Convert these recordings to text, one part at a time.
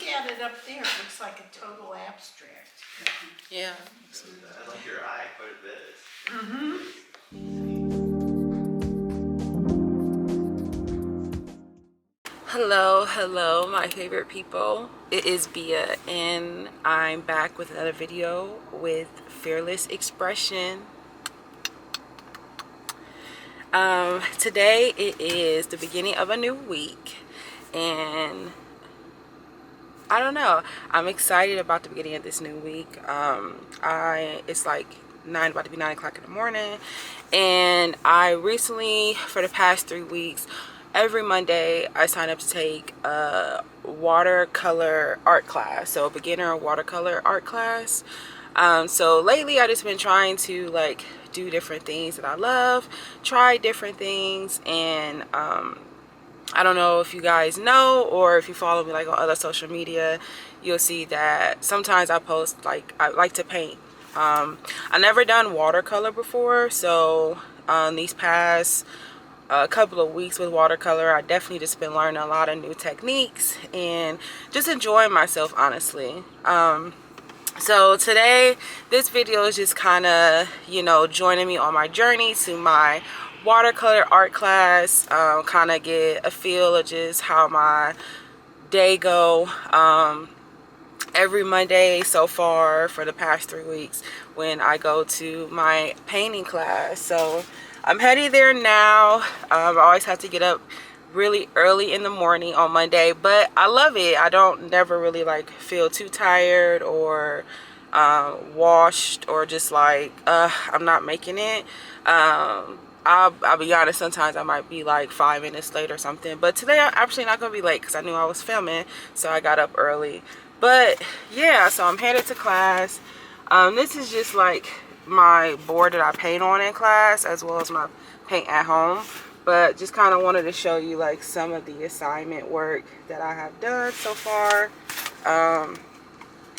at it up there, it looks like a total abstract. Yeah. I like your eye quite a bit. Mm-hmm. Hello, my favorite people. It is Bia, and I'm back with another video with Fearless Expression. Today it is the beginning of a new week, and I don't know, I'm excited about the beginning of this new week. It's like about to be 9 o'clock in the morning, and I recently, for the past 3 weeks, every Monday I sign up to take a watercolor art class, so a beginner watercolor art class. So lately I just been trying to like do different things that I love, try different things, and I don't know if you guys know, or if you follow me like on other social media, you'll see that sometimes I post like I like to paint. I never done watercolor before, so these past couple of weeks with watercolor, I definitely just been learning a lot of new techniques and just enjoying myself, honestly. So today this video is just kind of, you know, joining me on my journey to my watercolor art class, kind of get a feel of just how my day go every Monday so far for the past 3 weeks when I go to my painting class. So I'm heading there now. I always have to get up really early in the morning on Monday, but I love it. I don't never really like feel too tired or washed or just like I'm not making it. I'll be honest, sometimes I might be like 5 minutes late or something, but today I'm actually not gonna be late because I knew I was filming, so I got up early. But yeah, so I'm headed to class. This is just like my board that I paint on in class, as well as my paint at home, but just kind of wanted to show you like some of the assignment work that I have done so far.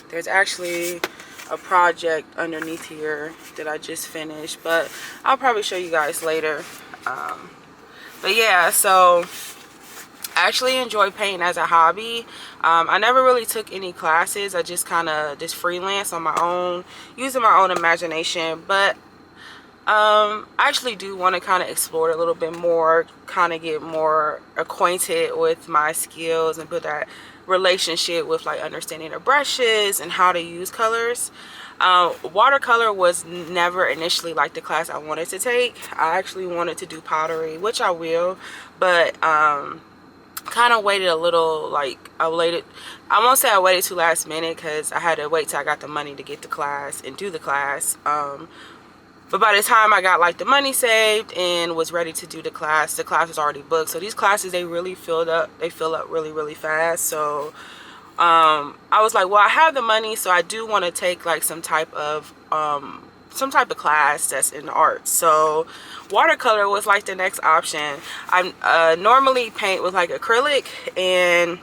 There's actually a project underneath here that I just finished, but I'll probably show you guys later. But yeah, so I actually enjoy painting as a hobby. I never really took any classes. I just kind of just freelance on my own, using my own imagination. But I actually do want to kind of explore it a little bit more, kind of get more acquainted with my skills and build that relationship with like understanding the brushes and how to use colors. Watercolor was never initially like the class I wanted to take. I actually wanted to do pottery, which I will, but kind of waited a little, like I won't say I waited too last minute because I had to wait till I got the money to get the class and do the class. But by the time I got like the money saved and was ready to do the class was already booked. So these classes, they really fill up really fast. So I was like, well, I have the money, so I do want to take like some type of class that's in art. So watercolor was like the next option. I normally paint with like acrylic, and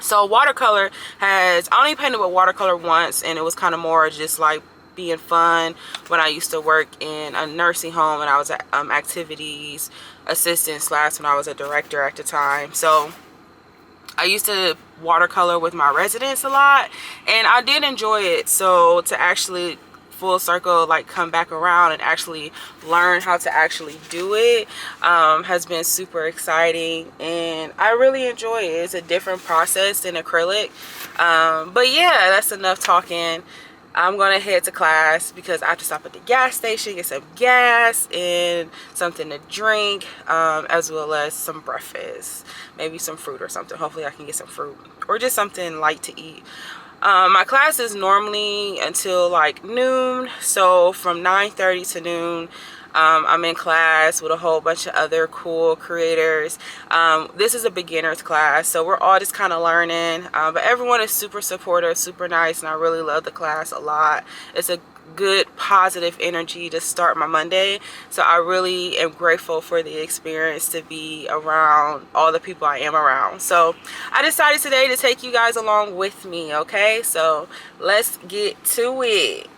so watercolor I only painted with watercolor once, and it was kind of more just like being fun when I used to work in a nursing home, and I was at activities assistant / when I was a director at the time. So I used to watercolor with my residents a lot, and I did enjoy it. So to actually full circle, like come back around and actually learn how to actually do it has been super exciting, and I really enjoy it. It's a different process than acrylic. But yeah, that's enough talking. I'm gonna head to class because I have to stop at the gas station, get some gas and something to drink, as well as some breakfast, maybe some fruit or something. Hopefully I can get some fruit or just something light to eat. My class is normally until like noon, so from 9:30 to noon I'm in class with a whole bunch of other cool creators. This is a beginner's class, so we're all just kind of learning, but everyone is super supportive, super nice, and I really love the class a lot. It's a good positive energy to start my Monday, so I really am grateful for the experience to be around all the people I am around. So I decided today to take you guys along with me. Okay, so let's get to it.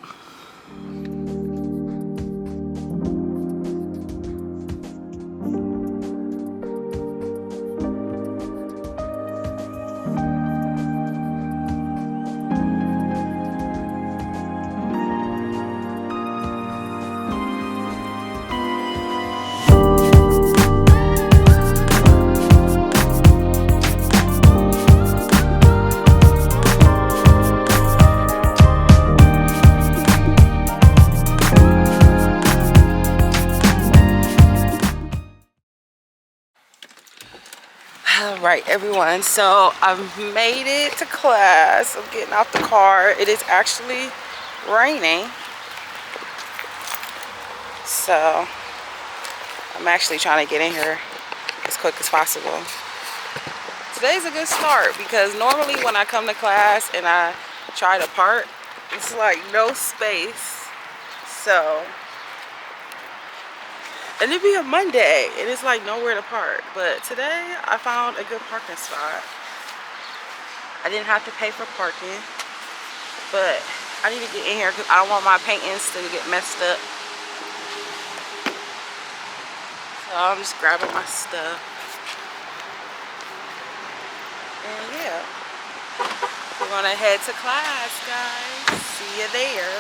Right, everyone. So I've made it to class. I'm getting off the car. It is actually raining. So I'm actually trying to get in here as quick as possible. Today's a good start because normally when I come to class and I try to park, it's like no space. So, and it'd be a Monday and it's like nowhere to park. But today I found a good parking spot. I didn't have to pay for parking, but I need to get in here because I don't want my paintings to get messed up. So I'm just grabbing my stuff. And yeah, we're gonna head to class, guys. See you there.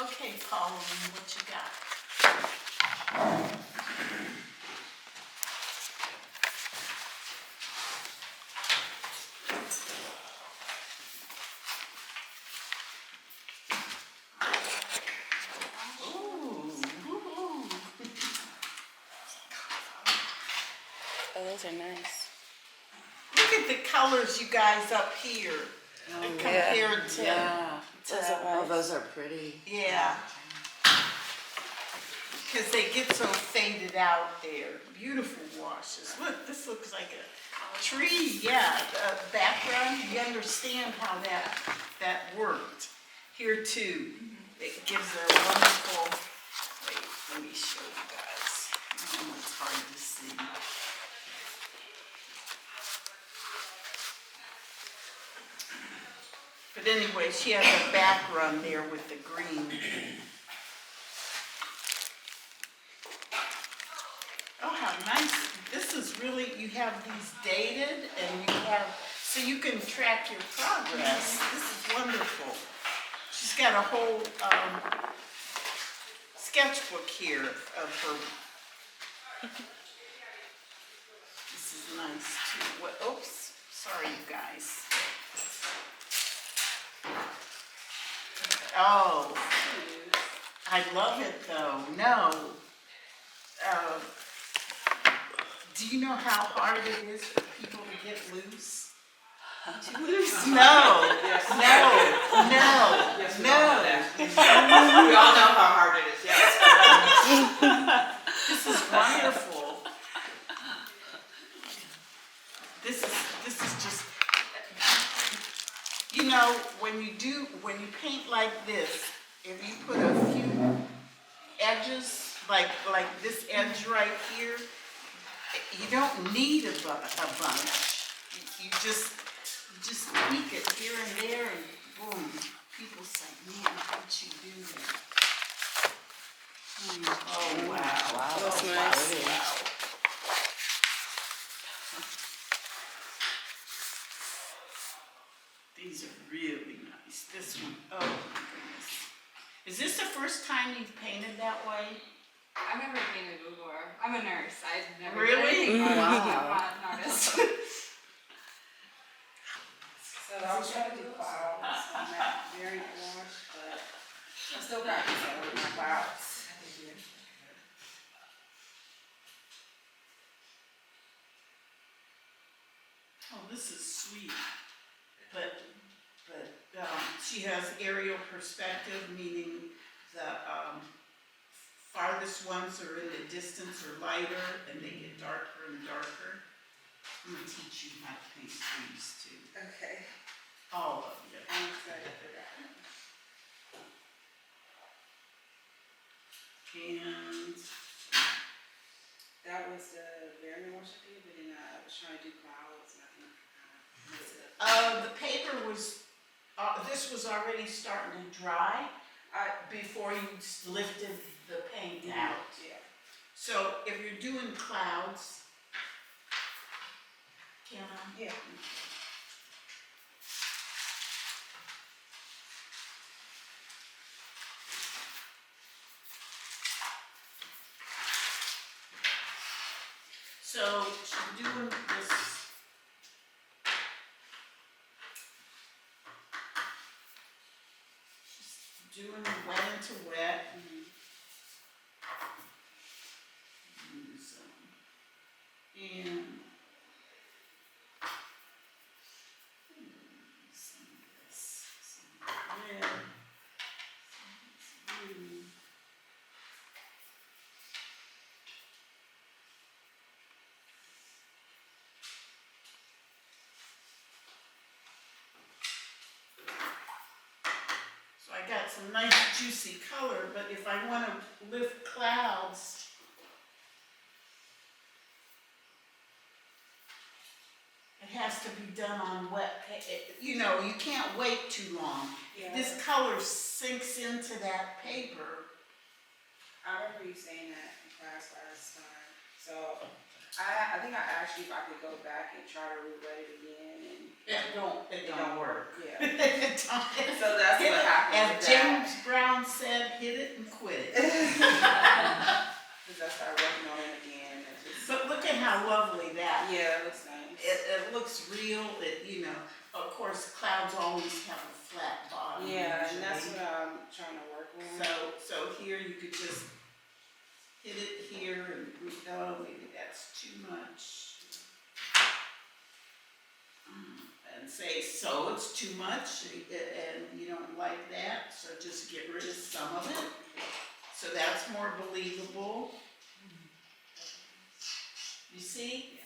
Okay, Pauline, what you got? Oh, those are nice. Look at the colors, you guys, up here. Compared to, Oh, those are pretty. yeah. Because they get so faded out there. Beautiful washes. Look, this looks like a tree. Yeah, the background. You understand how that worked. Here too, it gives a wonderful. Wait, let me show you guys. I know it's hard to see. But anyway, she has a background there with the green. Oh, how nice. This is really, you have these dated and you have, so you can track your progress. This is wonderful. She's got a whole sketchbook here of her. This is nice too. What, oops, sorry you guys. Oh, I love it though. No. Do you know how hard it is for people to get loose? Loose? No. Yes. No. Yes, we No. all know that. We all know how hard it is, yes. This is wonderful. This is just, you know, when you paint like this, if you put a few edges, like this edge right here, you don't need a bunch. You just tweak it here and there, and boom. People say, man, how'd you do that? Oh, wow. That's Oh, nice. wow. These are really nice. This one, oh my goodness. Is this the first time you've painted that way? I've never painted before. I'm a nurse. I've never Really? done anything. Wow. I'm not an artist. So I'll try to do clouds on that very wash, but I'm still practicing with my clouds. Oh, this is sweet, but, she has aerial perspective, meaning the, farthest ones are in the distance or lighter, and they get darker and darker. I'm gonna teach you how to paint trees too, Okay, all of you. I'm excited for that. And That was the very worship day, but then I was trying to do clouds and I think I messed it up. the paper was, this was already starting to dry before you lifted the paint out. Yeah. So if you're doing clouds, can I? Yeah. So she's doing this. She's doing wet into wet. Use, and some of this, some red, some blue. So I got some nice juicy color, but if I want to lift clouds, it has to be done on wet, you know, you can't wait too long. Yeah. This color sinks into that paper. I remember you saying that in class last time. So I think I asked you if I could go back and try to rewrite it again and It don't work. Yeah. It don't. So that's what happened. As James Brown said, hit it and quit it. Because I started working on it again. And just, But look at how lovely that. yeah, it looks nice. It looks real. You know, of course, clouds always have a flat bottom. Yeah, and that's usually. what I'm trying to work on. So here you could just hit it here and, oh, maybe that's too much. And say, so it's too much, and you don't like that, so just get rid of some of it. So that's more believable. You see?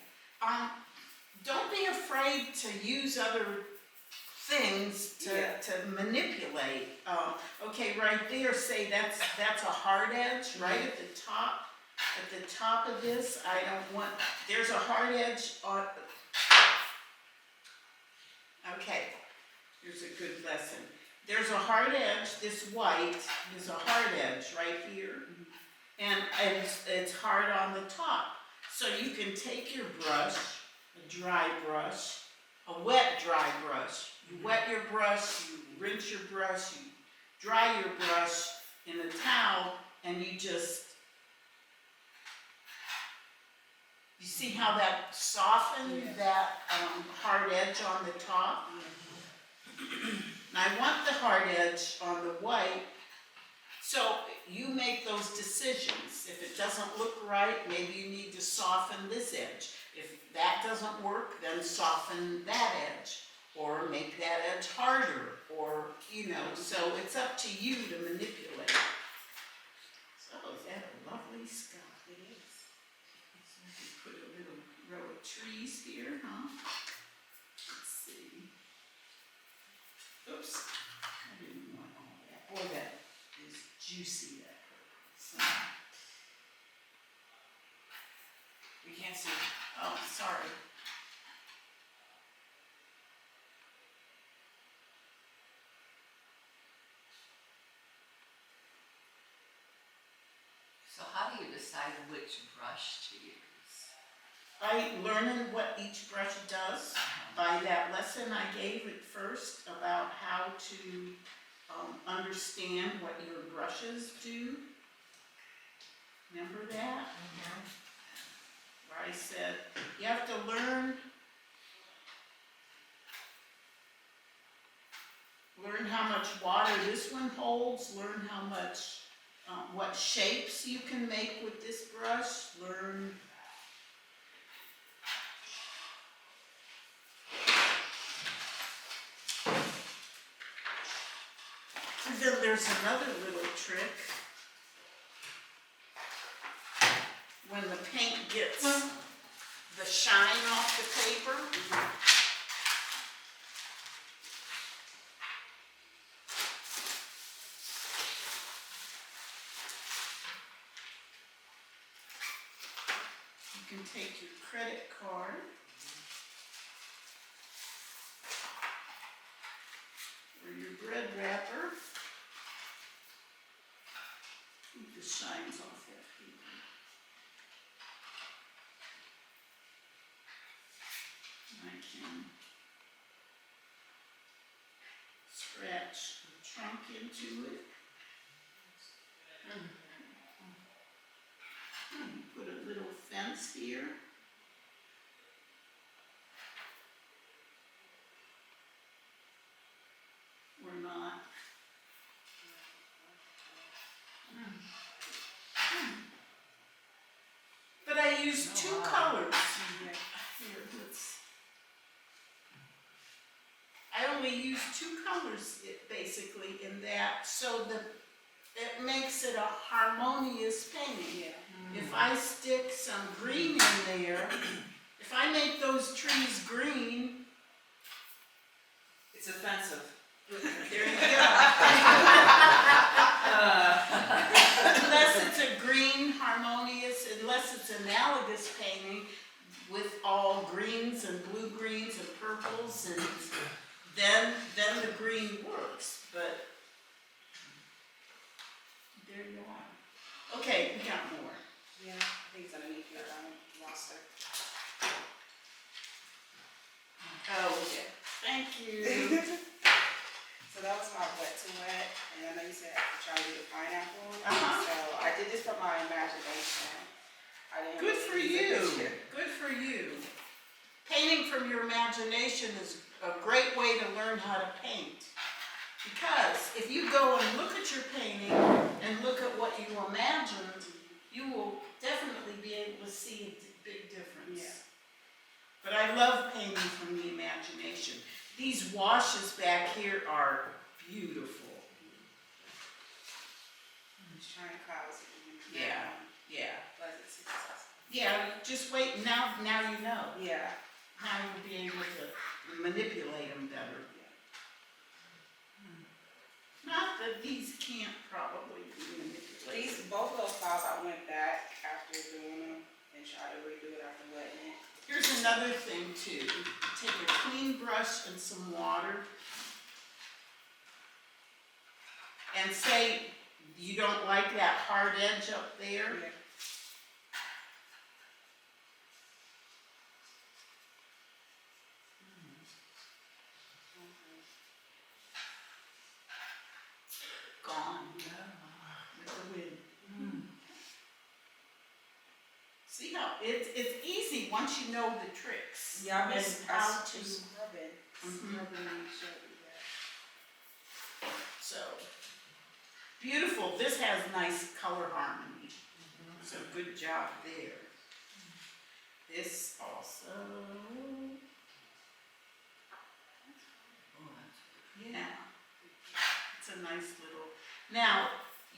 Don't be afraid to use other things to manipulate. Okay, right there, say that's a hard edge, right at the top. At the top of this, I don't want, there's a hard edge on, okay, here's a good lesson. There's a hard edge, this white is a hard edge right here, and it's hard on the top. So you can take your brush, a dry brush, a wet dry brush. You wet your brush, you rinse your brush, you dry your brush in a towel, and you just, you see how that softened that hard edge on the top? And I want the hard edge on the white, so you make those decisions. If it doesn't look right, maybe you need to soften this edge. If that doesn't work, then soften that edge, or make that edge harder, or, you know, so it's up to you to manipulate. So is that a lovely sky? It is. So I can put a little row of trees here, huh? Let's see. Oops, I didn't want all that. Boy, that is juicy, that purple. So, We can't see. oh, sorry. So how do you decide which brush to use? Learning what each brush does by that lesson I gave at first about how to understand what your brushes do. Remember that? Where I said, you have to learn how much much water this one holds, learn how much, what shapes you can make with this brush, learn. And then there's another little trick. When the paint gets the shine off the paper, you can take your credit card or your bread wrapper. It just shines off that paper. I can scratch the trunk into it. Put a little fence here. Or not. But I use two colors. Here, I only use two colors basically in that, so that it makes it a harmonious painting. If I stick some green in there, if I make those trees green, It's offensive. there you go. Unless it's a green harmonious, unless it's analogous painting with all greens and blue greens and purples, and then the green works, but there you are. Okay, we got more. Yeah, I think it's underneath your roster. Oh, okay. Thank you. So that was my wet to wet, and I know you said I could try to do the pineapple. Uh-huh. So I did this for my imagination. I didn't Good for use a you. picture. Good for you. Painting from your imagination is a great way to learn how to paint. Because if you go and look at your painting and look at what you imagined, you will definitely be able to see a big difference. Yeah. But I love painting from the imagination. These washes back here are beautiful. I'm just trying clouds. Yeah, yeah. Pleasant success. Yeah, just wait, now you know. Yeah. Now you'll be able to manipulate them better. Not that these can't probably be manipulated. Both of those files I went back after doing them and tried to redo it after wetting it. Here's another thing too. Take a clean brush and some water. And say you don't like that hard edge up there. Yeah. Gone. With the wind. See how it's easy once you know the tricks. Yeah, and how to. scrubbing. Scrubbing shortly, yeah. So beautiful. This has nice color harmony. So good job there. This also. Yeah. It's a nice little. Now,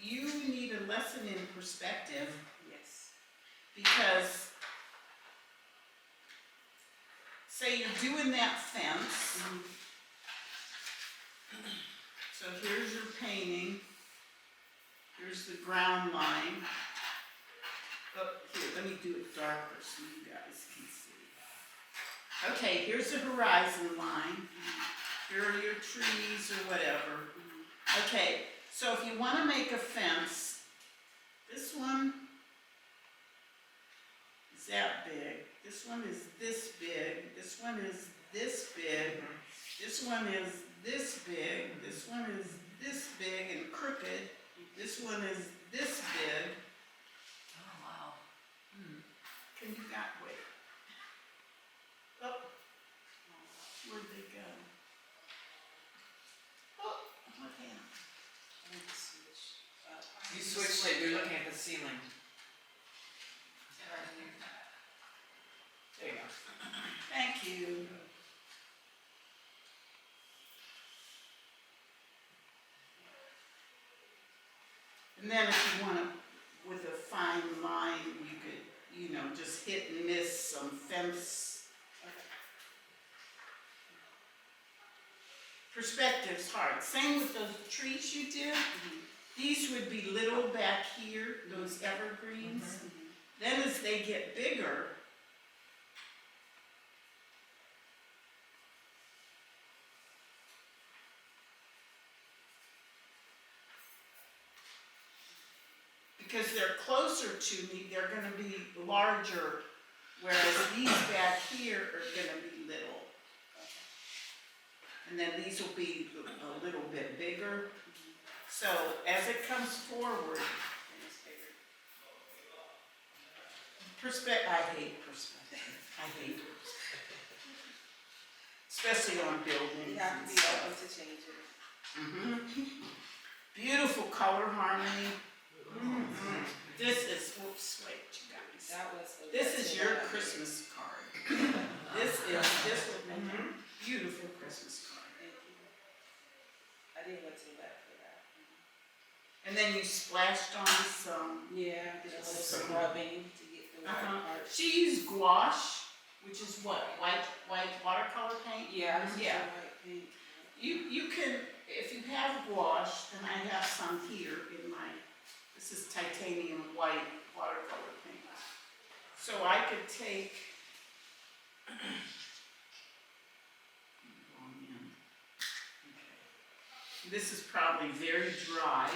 you need a lesson in perspective Yes. because say you're doing that fence. So here's your painting. Here's the ground line. Oh, here, let me do it darker so you guys can see. Okay, here's the horizon line. Here are your trees or whatever. Okay, so if you want to make a fence, this one is that big. This one is this big. This one is this big. This one is this big. This one is this big and crooked. This one is this big. Oh, wow. Can you got wait? Oh, where'd they go? Oh, what then if you wanna, with a fine line, you could, you know, just hit and miss some fence. Perspective's hard. Same with those trees you did. These would be little back here, those evergreens. Then as they get bigger, because they're closer to me, they're gonna be larger, whereas these back here are gonna be little. And then these will be a little bit bigger. So as it comes forward, I hate perspective. I hate perspective. Especially on buildings. You have to and be stuff. open to changes. Beautiful color harmony. This is, whoops, wait, you guys. That was. This is your Christmas card. This will make a beautiful Christmas card. Thank you. I didn't went to that for that. And then you splashed on some. Yeah, did a little Some- scrubbing to get the white part. She used gouache, which is what, white watercolor paint? Yeah, I just Yeah. white paint. You can, if you have gouache, then I have some here in my, this is titanium white watercolor paint. So I could take, this is probably very dry,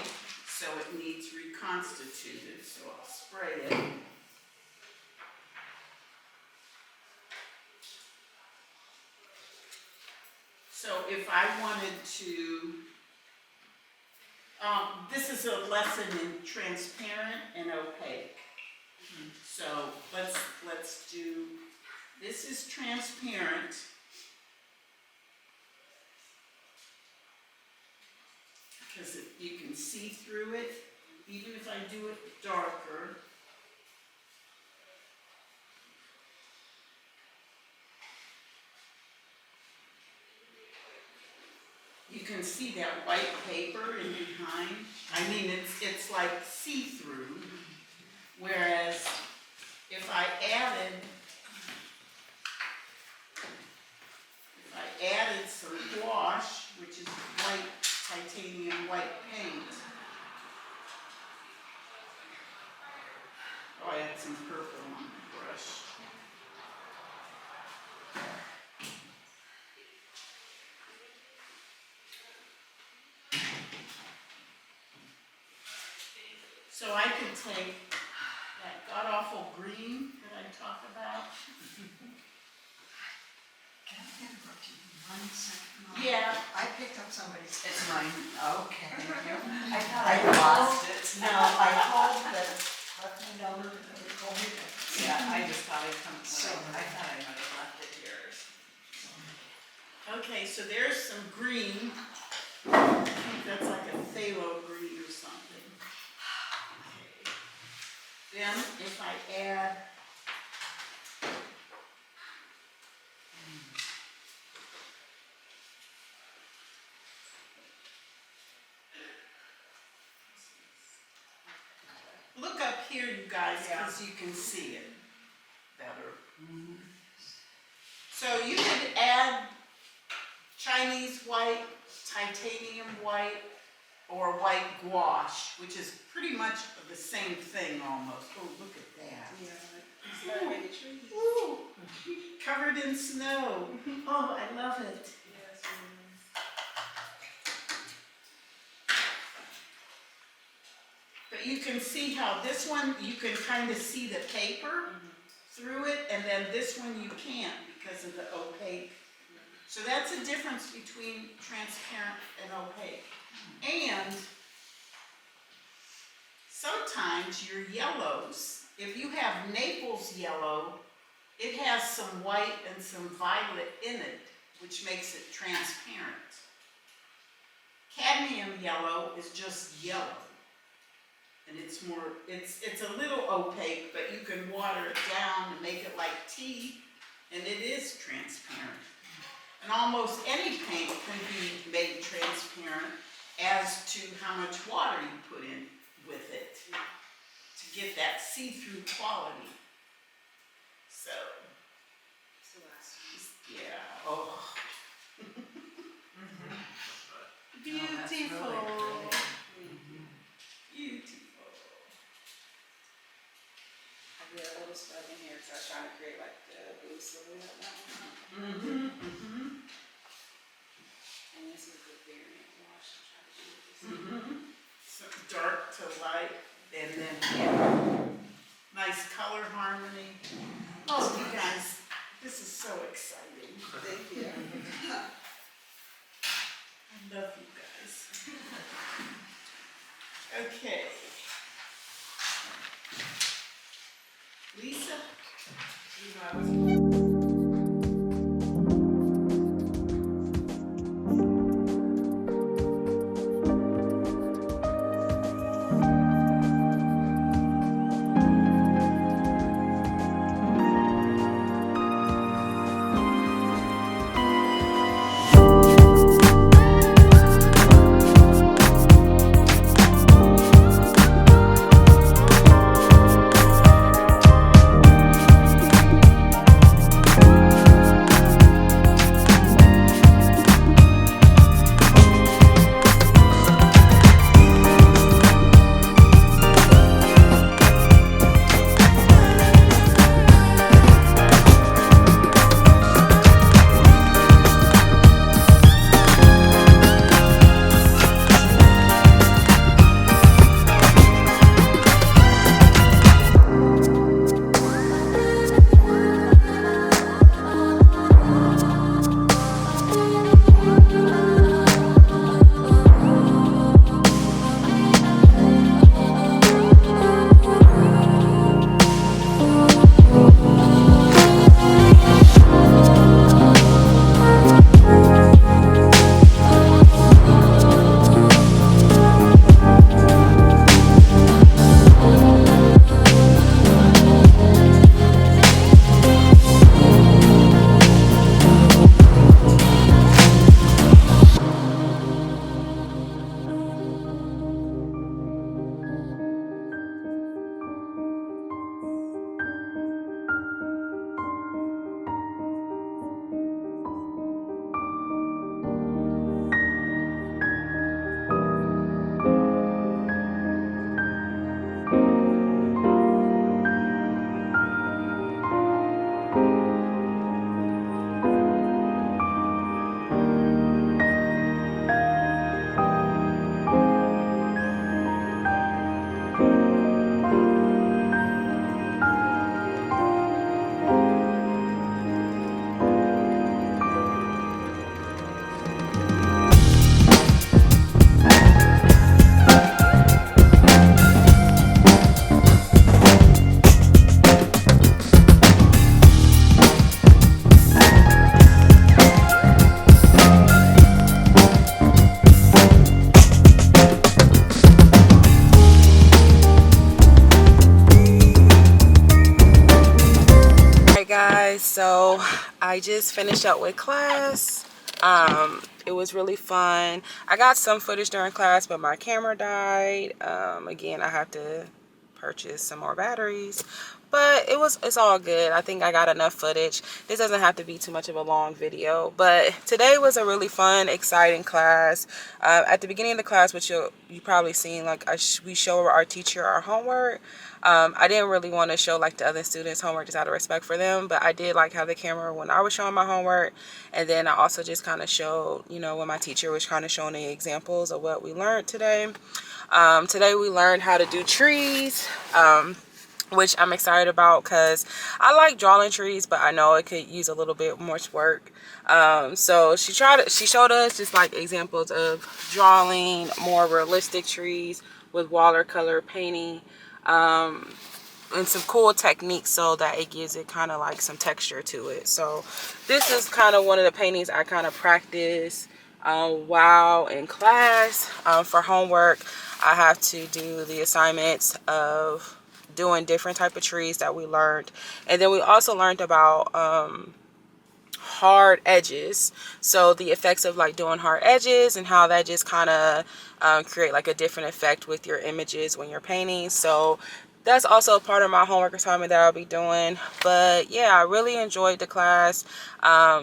so it needs reconstituted, so I'll spray it. So if I wanted to, this is a lesson in transparent and opaque. So let's do, this is transparent. Because you can see through it, even if I do it darker. You can see that white paper in behind. I mean, it's like see-through. Whereas if I added some gouache, which is white, titanium white paint. Oh, I had some purple on my brush. So I could take that god-awful green that I talk about. Can I interrupt you 1 second? Mom? Yeah. I picked up somebody's. It's mine. Okay. I thought I I lost it. it. No, I called the, let me know that they called me. Yeah, I just thought I'd come, So- I thought I might have left it yours. Okay, so there's some green. I think that's like a phthalo green or something. Then if I add look up here, you guys, because you can see it better. So you could add Chinese white, titanium white, or white gouache, which is pretty much the same thing almost. Oh, look at that. Yeah, like, it's like trees. Ooh, covered in snow. Oh, I love it. Yeah, it's really nice. But you can see how this one, you can kind of see the paper through it, and then this one you can't because of the opaque. So that's the difference between transparent and opaque. And sometimes your yellows, if you have Naples yellow, it has some white and some violet in it, which makes it transparent. Cadmium yellow is just yellow. And it's more, it's a little opaque, but you can water it down and make it like tea, and it is transparent. And almost any paint can be made transparent as to how much water you put in with it to get that see-through quality. So, yeah, oh. Beautiful. Beautiful. I did a little spread in here because I was trying to create like the blue silhouette of that one. And this is the variant wash I'm trying to do with this. So dark to light, and then yeah, nice color harmony. Oh, you guys, this is so exciting. Thank you. I love you guys. Okay. Lisa? Guys, so I just finished up with class. It was really fun. I got some footage during class, but my camera died. Again, I have to purchase some more batteries, but it's all good. I think I got enough footage. This doesn't have to be too much of a long video, but today was a really fun, exciting class. At the beginning of the class, which you probably seen, like we show our teacher our homework. I didn't really want to show like the other students' homework just out of respect for them, but I did like have the camera when I was showing my homework, and then I also just kind of showed, you know, when my teacher was kind of showing the examples of what we learned today. Today we learned how to do trees, which I'm excited about because I like drawing trees, but I know it could use a little bit more work. So she showed us just like examples of drawing more realistic trees with watercolor painting. And some cool techniques so that it gives it kind of like some texture to it. So this is kind of one of the paintings I kind of practice while in class. For homework, I have to do the assignments of doing different type of trees that we learned, and then we also learned about hard edges. So the effects of like doing hard edges and how that just kind of create like a different effect with your images when you're painting. So that's also a part of my homework assignment that I'll be doing. But yeah, I really enjoyed the class.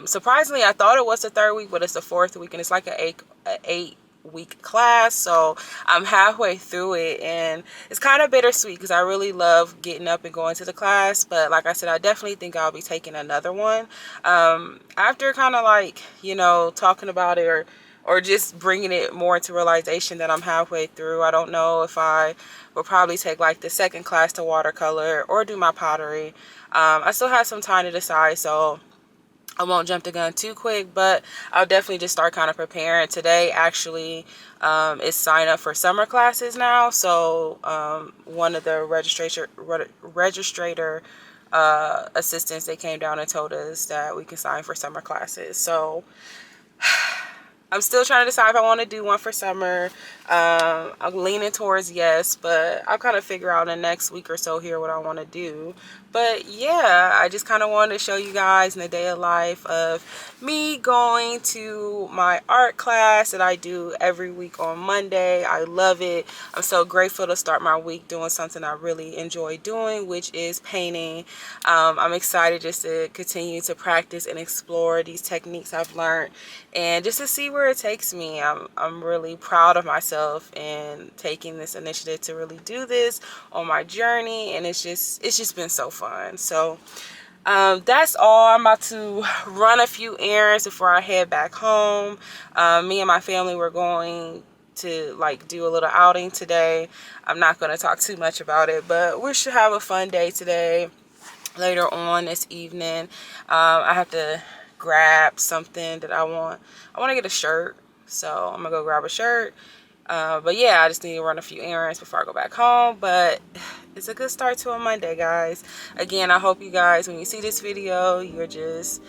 Surprisingly, I thought it was the 3rd week, but it's the 4th week, and it's like an 8-week class. So I'm halfway through it, and it's kind of bittersweet because I really love getting up and going to the class. But like I said, I definitely think I'll be taking another one after kind of like, you know, talking about it or just bringing it more into realization that I'm halfway through. I don't know if I will probably take like the 2nd class to watercolor or do my pottery. I still have some time to decide, so I won't jump the gun too quick, but I'll definitely just start kind of preparing. Today actually is sign up for summer classes now. So one of the registrator assistants, they came down and told us that we can sign for summer classes. So I'm still trying to decide if I want to do one for summer. I'm leaning towards yes, but I'll kind of figure out in the next week or so here what I want to do. But yeah, I just kind of wanted to show you guys in the day of life of me going to my art class that I do every week on Monday. I love it. I'm so grateful to start my week doing something I really enjoy doing, which is painting. I'm excited just to continue to practice and explore these techniques I've learned and just to see where it takes me. I'm really proud of myself in taking this initiative to really do this on my journey, and it's just been so fun. So that's all. I'm about to run a few errands before I head back home. Me and my family were going to like do a little outing today. I'm not going to talk too much about it, but we should have a fun day today. Later on this evening, I have to grab something that I want to get a shirt, so I'm gonna go grab a shirt. But yeah, I just need to run a few errands before I go back home. But it's a good start to a Monday, guys. Again, I hope you guys, when you see this video, you're just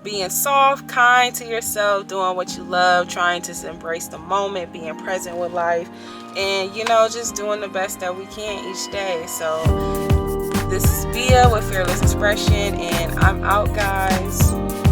being soft, kind to yourself, doing what you love, trying to embrace the moment, being present with life, and you know, just doing the best that we can each day. So this is Bia with Fearless Expression, and I'm out, guys.